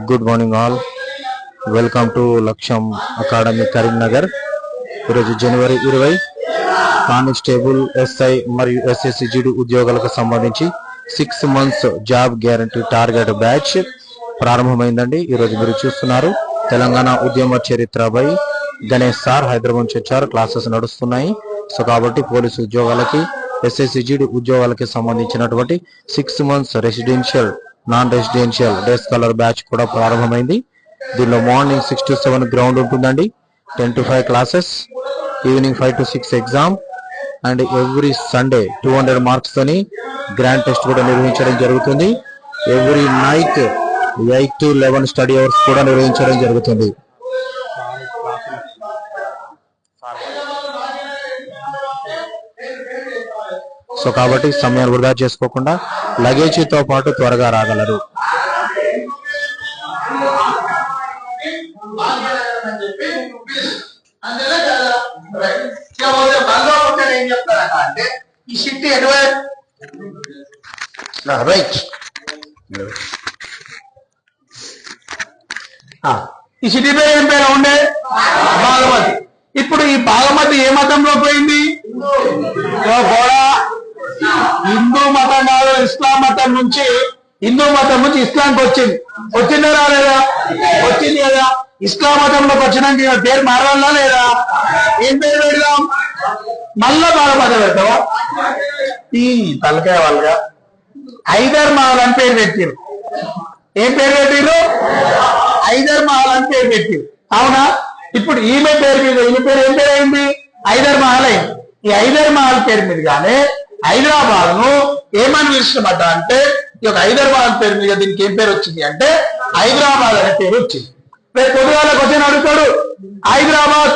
Good morning all. Welcome to Lakshyam academy Karimnagar. ఈరోజు జనవరి 20 constable, SI మరియు ఎస్ఎస్సిజిడి ఉద్యోగాలకు సంబంధించి 6 months job guarantee target batch ప్రారంభమైందండి. ఈరోజు మీరు చూస్తున్నారు తెలంగాణ ఉద్యమ చరిత్రపై గణేష్ సార్ హైదరాబాద్ నుంచి వచ్చారు. క్లాసెస్ నడుస్తున్నాయి. సో కాబట్టి పోలీసు ఉద్యోగాలకి, ఎస్ఎస్సిజిడి ఉద్యోగాలకి సంబంధించినటువంటి 6 months residential, non residential day scholar batch కూడా ప్రారంభమైంది. దీనిలో మార్నింగ్ 6 to 7 గ్రౌండ్ ఉంటుందండి. 10 to 5 classes, evening 5 to 6 exam and every Sunday 200 marks తోని గ్రాండ్ టెస్ట్ కూడా నిర్వహించడం జరుగుతుంది. Every night 8 to 11 study hours కూడా నిర్వహించడం జరుగుతుంది. సో కాబట్టి సమయాన్ని వృధా చేసుకోకుండా లగేజీతో పాటు త్వరగా రాగలరు. రైట్. ఈ సిటీ పేరు ఏం పేరు ఉండే? బాగమతి. ఇప్పుడు ఈ బాగమతి ఏ మతంలో పోయింది? కూడా హిందూ మతం కాదు, ఇస్లాం మతం నుంచి, హిందూ మతం నుంచి ఇస్లాంకి వచ్చింది. వచ్చిందా రాలేదా? వచ్చింది కదా. ఇస్లాం మతంలోకి వచ్చినాక పేరు మారాలా లేదా? ఏం పేరు పెడదాం? మళ్ళా బాగమతి పెడతావా? ఈ తలకాయ వాళ్ళగా హైదర్ మహల్ అని పేరు పెట్టిరు. ఏం పేరు పెట్టిరు? హైదర్ మహల్ అని పేరు పెట్టిరు. అవునా? ఇప్పుడు ఈమె పేరు మీద ఈమె పేరు ఏం పేరు అయింది? హైదర్ మహల్ అయింది. ఈ హైదర్ మహల్ పేరు మీద గానే హైదరాబాద్ ను ఏమని పిలుస్తున్నమాట అంటే, ఈ యొక్క హైదరాబాద్ పేరు మీద దీనికి ఏం పేరు వచ్చింది అంటే హైదరాబాద్ అనే పేరు వచ్చింది. రేపు పొద్దుగాల క్వశ్చన్ అడుగుతాడు, హైదరాబాద్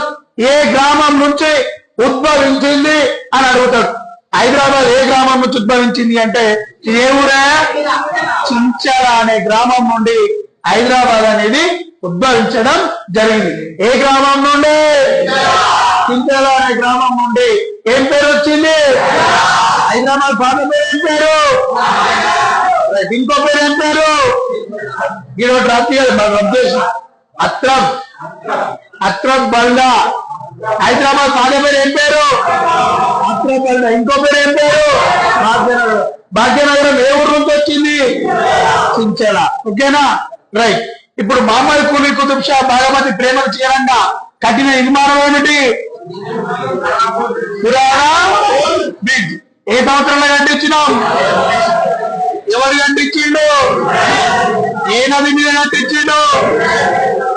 ఏ గ్రామం నుంచి ఉద్భవించింది అని అడుగుతాడు. హైదరాబాద్ ఏ గ్రామం నుంచి ఉద్భవించింది అంటే ఏ ఊరే? చించల అనే గ్రామం నుండి హైదరాబాద్ అనేది ఉద్భవించడం జరిగింది. ఏ గ్రామం నుండి? చించల అనే గ్రామం నుండి ఏం పేరు వచ్చింది? హైదరాబాద్ పాత పేరు ఏం పేరు? ఇంకో పేరు ఏం పేరు? ఈరోజు డ్రాప్ చేయాలి మన ఉద్దేశం. అత్రక్ బల్డా. హైదరాబాద్ పాత పేరు ఏం పేరు? అత్రక్ బల్డా. ఇంకో పేరు ఏం పేరు? భాగ్యనగరం. భాగ్యనగరం ఏ ఊరు నుంచి వచ్చింది? చించల. ఓకేనా? రైట్. ఇప్పుడు మహమ్మద్ కులీ కుతుబ్ షా బాగమతి ప్రేమను చేరంగా కఠిన నిర్మాణం ఏమిటి? పురాణ బ్రిడ్జ్. ఏ సంవత్సరంలో కట్టించినాం? ఎవరు కట్టించిండు? ఏ నది మీద కట్టించిండు?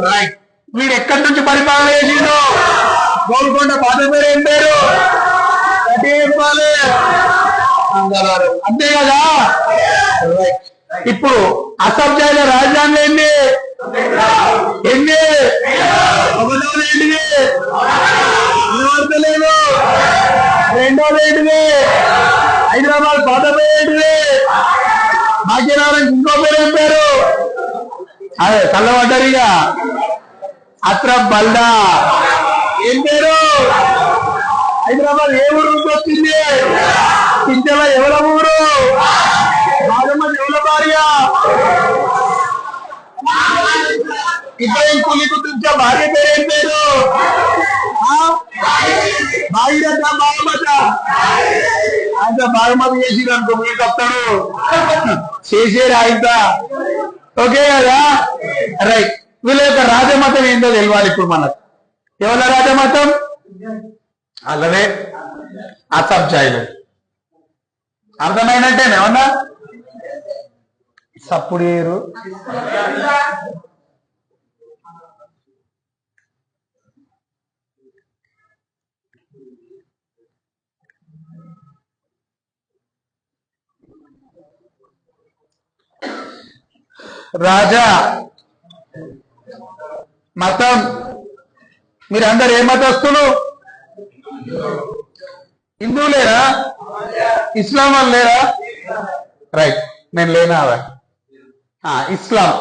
రైట్. వీడు ఎక్కడి నుంచి పరిపాలన చేసిండు? గోల్కొండ. పాత పేరు ఏం పేరు? అంతే కదా. రైట్. ఇప్పుడు అసబ్జాయిల రాజధాని ఏంటి? ఎన్ని? ఒకటోది ఏంటిది? వినబడతలేదు. రెండోది ఏంటిది? హైదరాబాద్ పాత పేరు ఏంటిది? భాగ్యనగరం ఇంకో పేరు ఏం పేరు? అదే చల్లబడ్డారిగా. అత్రక్ బల్డా. ఏం పేరు? హైదరాబాద్ ఏ ఊరు నుంచి వచ్చింది? చించల ఎవల ఊరు? బాగమతి ఎవల భార్య? ఇబ్రాహిం కులీ కుతుబ్ షా భార్య పేరు ఏం పేరు? భాగీరథ. బాగమత. అయితే బాగమతి చేసి అనుకో మీకు వస్తాడు చేసేరా ఇంత. ఓకే కదా. రైట్. వీళ్ళ యొక్క రాజమతం ఏంటో తెలియాలి ఇప్పుడు మనకు. ఎవరి రాజమతం? అలానే అసబ్జాయిలు. అర్థమైనట్టేనా? ఏమన్నా సప్పుడేరు. రాజా మతం. మీరందరు ఏ మతస్తులు? హిందువులేరా? ఇస్లాం వాళ్ళు లేరా? రైట్. నేను లేనా? ఇస్లాం.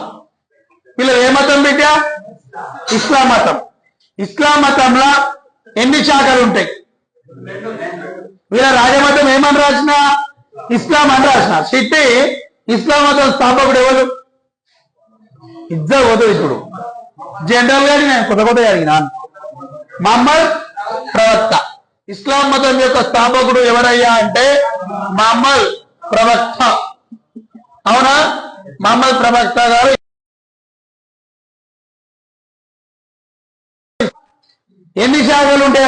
వీళ్ళు ఏ మతం బిడ్డ? ఇస్లాం మతం. ఇస్లాం మతంలో ఎన్ని శాఖలు ఉంటాయి? వీళ్ళ రాజమతం ఏమని రాసిన? ఇస్లాం అని రాసిన. సిట్టి ఇస్లాం మతం స్థాపకుడు ఎవరు? ఇద్దరు పోతుంది. ఇప్పుడు జనరల్ గా నేను కొత్త అడిగినాను. మహమ్మద్ ప్రవక్త. ఇస్లాం మతం యొక్క స్థాపకుడు ఎవరయ్యా అంటే మహమ్మద్ ప్రవక్త. అవునా? మహమ్మద్ ప్రవక్త గారు ఎన్ని శాఖలు ఉంటాయి?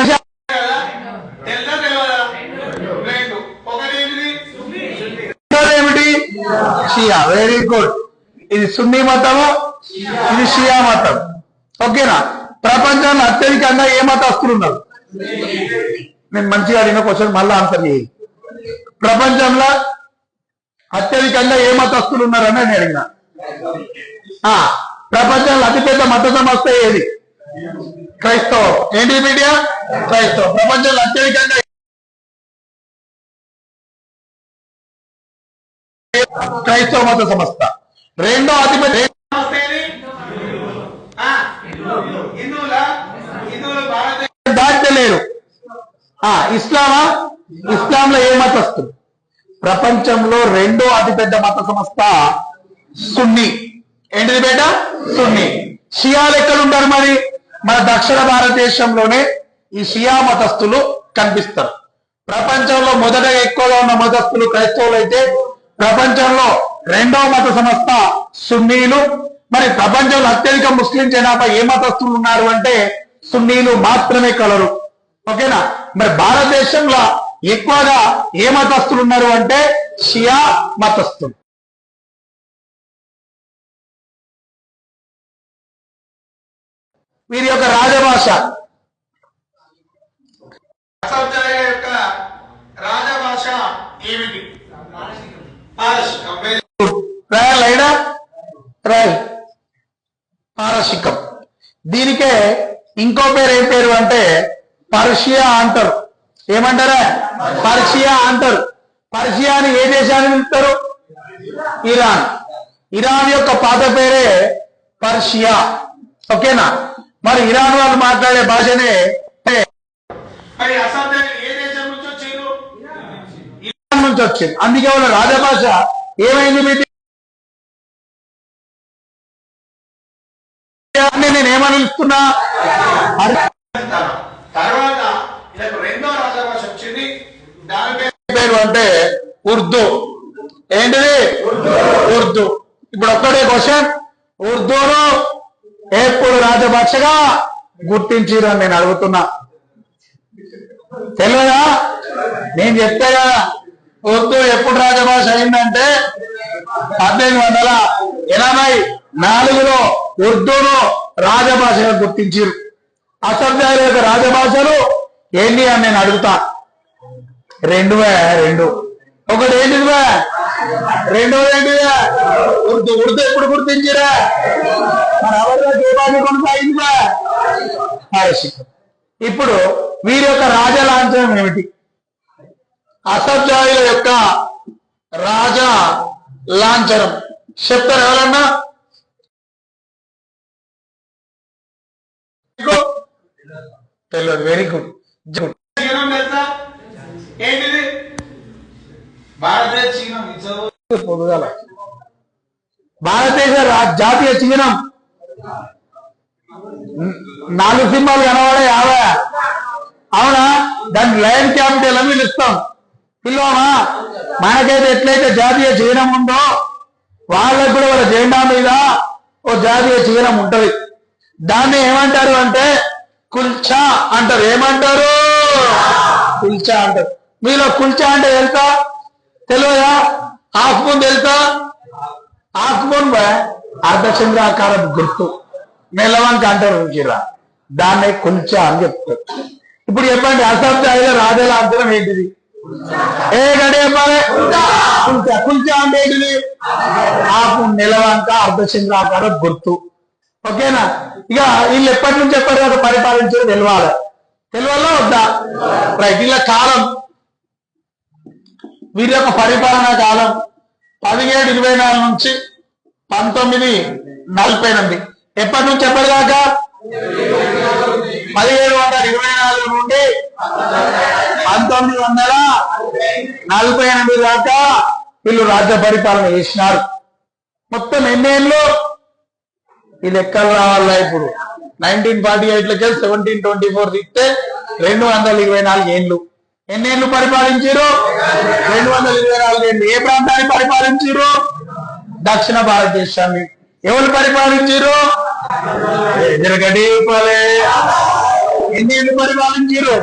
ఏమిటి? షియా. Very good. ఇది సున్నీ మతము, ఇది షియా మతం. ఓకేనా? ప్రపంచంలో అత్యధికంగా ఏ మతస్థులు ఉన్నారు? నేను మంచిగా అడిగిన క్వశ్చన్ మళ్ళీ ఆన్సర్ చేయి. ప్రపంచంలో అత్యధికంగా ఏ మతస్థులు ఉన్నారని నేను అడిగిన. ప్రపంచంలో అతిపెద్ద మత సంస్థ ఏది? క్రైస్తవం. ఏంటి మీడియా? క్రైస్తవం. ప్రపంచంలో అత్యధికంగా క్రైస్తవ మత సంస్థ. రెండో అతిపెద్ద దాచలేరు. ఇస్లామా? ఇస్లాంలో ఏ మతస్థులు? ప్రపంచంలో రెండో అతిపెద్ద మత సంస్థ సున్నీ. ఏంటిది బేట? సున్నీ. షియాలు ఎక్కడ ఉంటారు మరి? మన దక్షిణ భారతదేశంలోనే ఈ షియా మతస్థులు కనిపిస్తారు. ప్రపంచంలో మొదట ఎక్కువగా ఉన్న మతస్థులు క్రైస్తవులు అయితే ప్రపంచంలో రెండవ మత సంస్థ సున్నీలు. మరి ప్రపంచంలో అత్యధిక ముస్లిం జనాభా ఏ మతస్థులు ఉన్నారు అంటే సున్నీలు మాత్రమే కలరు. ఓకేనా? మరి భారతదేశంలో ఎక్కువగా ఏ మతస్థులు ఉన్నారు అంటే షియా మతస్థులు. వీరి యొక్క రాజభాష యొక్క రాజభాష ఏమిటి? పారశికం. దీనికే ఇంకో పేరు ఏం పేరు అంటే పర్షియా అంటారు. ఏమంటారా? పర్షియా అంటారు. పర్షియాని ఏ దేశాన్ని పిలుస్తారు? ఇరాన్. ఇరాన్ యొక్క పాత పేరే పర్షియా. ఓకేనా? మరి ఇరాన్ వాళ్ళు మాట్లాడే భాషనే ఇరాన్ నుంచి వచ్చింది. అందుకే వాళ్ళ రాజభాష ఏమైంది? నేనేమని ఇస్తున్నా? తర్వాత రెండో రాజభాష వచ్చింది. దాని పేరు అంటే ఉర్దూ. ఏంటిది? ఉర్దూ. ఇప్పుడు ఒక్కడే క్వశ్చన్, ఉర్దూను ఎప్పుడు రాజభాషగా గుర్తించిరని నేను అడుగుతున్నా. తెలియదా? నేను చెప్తే కదా ఉర్దూ ఎప్పుడు రాజభాష అయిందంటే 1884లో ఉర్దూను రాజభాషగా గుర్తించారు. అసభ్యాల యొక్క రాజభాషలు ఏంటి అని నేను అడుగుతా. రెండు. ఒకటి ఏంటిదివా? రెండోది ఏంటిదా? ఉర్దూ. ఉర్దూ ఎప్పుడు గుర్తించిరా? మన ఎవరిలో దేవాన్ని కొనసాగిందివా? పారశికం. ఇప్పుడు వీరి యొక్క రాజ లాంఛనం ఏమిటి? అసభ్యాయుల యొక్క రాజ లాంఛనం చెప్తారు ఎవరన్నా? తెలియదు. Very good. ఏంటిది? భారతదేశ జాతీయ చిహ్నం 4 సింహాలు కనబడే యావే. అవునా? దాన్ని లయన్ క్యాపిటల్ అని పిలుస్తాం. పిల్లవా? మనకైతే ఎట్లయితే జాతీయ చిహ్నం ఉందో వాళ్ళకు కూడా వాళ్ళ జెండా మీద ఓ జాతీయ చిహ్నం ఉంటది. దాన్ని ఏమంటారు అంటే కుల్చా అంటారు. ఏమంటారు? కుల్చా అంటారు. మీలో కుల్చా అంటే తెలుసా? తెలియదా? హాఫ్ మూన్ తెలుసా? హాఫ్ మూన్ అర్ధచంద్రాకార గుర్తు నెలవంక అంటారు. దాన్నే కుల్చా అని చెప్తారు. ఇప్పుడు చెప్పండి, అసభ్యాయుల రాజలాంఛనం ఏంటిది? ఏ గడి చెప్పాలి? కుల్చా. కుల్చా అంటే ఏంటిది? హాఫ్ మూన్, నెలవంక, అర్ధచంద్రాకార గుర్తు. ఓకేనా? ఇక వీళ్ళు ఎప్పటి నుంచి ఎప్పటి దాకా పరిపాలించారు తెలియాలి. తెలియాలా వద్దా? రైట్. ఇలా కాలం, వీరి యొక్క పరిపాలనా కాలం 1724 నుంచి 1948. ఎప్పటి నుంచి ఎప్పటిదాకా? 1724 నుండి 1948 దాకా వీళ్ళు రాజ్య పరిపాలన చేసినారు. మొత్తం ఎన్నేళ్ళు? ఈ లెక్కలు రావాలా ఇప్పుడు 1948 1724 తీస్తే 224 ఏళ్ళు. ఎన్నేళ్ళు పరిపాలించారు? 224 ఏళ్ళు. ఏ ప్రాంతాన్ని పరిపాలించారు? దక్షిణ భారతదేశాన్ని. ఎవరు పరిపాలించారు? ఎన్నేళ్ళు పరిపాలించారు?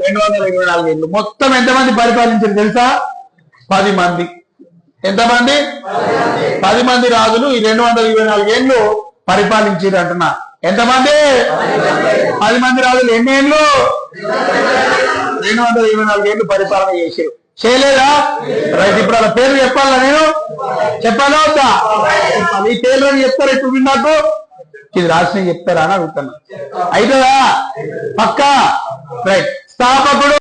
224 ఏళ్ళు. మొత్తం ఎంతమంది పరిపాలించారు తెలుసా? 10 మంది. ఎంతమంది? 10 మంది రాజులు ఈ 224 ఏళ్ళు పరిపాలించారు అంటున్నా. ఎంతమంది? 10 మంది రాజులు. ఎన్నేళ్ళు? 224 ఏళ్ళు పరిపాలన చేశారు. చేయలేదా? రైట్. ఇప్పుడు వాళ్ళ పేర్లు చెప్పాలా? నేను చెప్పాలా వద్దా? ఈ పేర్లు అని చెప్తారు. ఇప్పుడు నాకు ఇది రాసిన చెప్తారా అని అడుగుతున్నా. అవుతుందా? పక్కా. రైట్. స్థాపకుడు